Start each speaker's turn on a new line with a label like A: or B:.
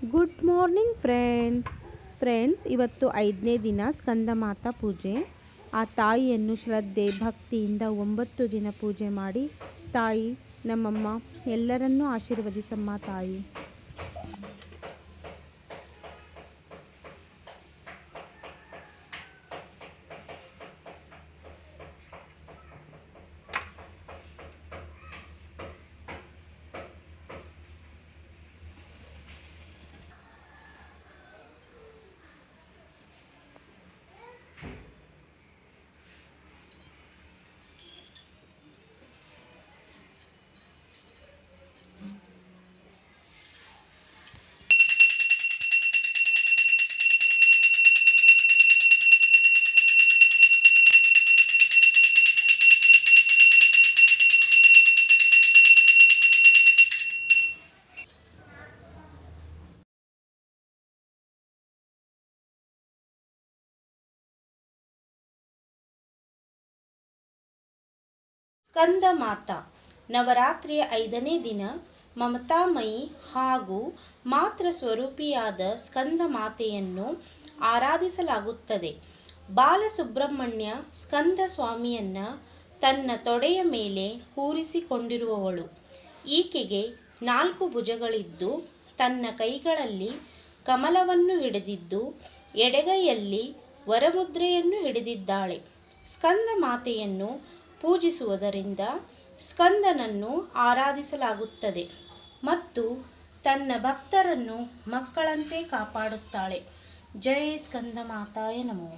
A: Good morning friends, ಇವತ್ತು 5ನೇ ದಿನ ಸ್ಕಂದಮಾತಾ ಪೂಜೆ. ಆ ತಾಯಿಯನ್ನು ಶ್ರದ್ಧೆ ಭಕ್ತಿಯಿಂದ 9 ದಿನ ಪೂಜೆ ಮಾಡಿ, ತಾಯಿ ನಮ್ಮಮ್ಮ ಎಲ್ಲರನ್ನೂ ಆಶೀರ್ವದಿಸಮ್ಮ ತಾಯಿ.
B: ಸ್ಕಂದಮಾತಾ ನವರಾತ್ರಿಯ 5ನೇ ದಿನ ಮಮತಾಮಯಿ ಹಾಗೂ ಮಾತೃ ಸ್ವರೂಪಿಯಾದ ಸ್ಕಂದಮಾತೆಯನ್ನು ಆರಾಧಿಸಲಾಗುತ್ತದೆ. ಬಾಲಸುಬ್ರಹ್ಮಣ್ಯ ಸ್ಕಂದ ಸ್ವಾಮಿಯನ್ನ ತನ್ನ ತೊಡೆಯ ಮೇಲೆ ಕೂರಿಸಿಕೊಂಡಿರುವವಳು. ಈಕೆಗೆ 4 ಭುಜಗಳಿದ್ದು ತನ್ನ ಕೈಗಳಲ್ಲಿ ಕಮಲವನ್ನು ಹಿಡಿದಿದ್ದು ಎಡಗೈಯಲ್ಲಿ ವರಮುದ್ರೆಯನ್ನು ಹಿಡಿದಿದ್ದಾಳೆ. ಸ್ಕಂದಮಾತೆಯನ್ನು ಪೂಜಿಸುವುದರಿಂದ ಸ್ಕಂದನನ್ನು ಆರಾಧಿಸಲಾಗುತ್ತದೆ ಮತ್ತು ತನ್ನ ಭಕ್ತರನ್ನು ಮಕ್ಕಳಂತೆ ಕಾಪಾಡುತ್ತಾಳೆ. ಜೈ ಸ್ಕಂದಮಾತಾಯ ನಮೋ.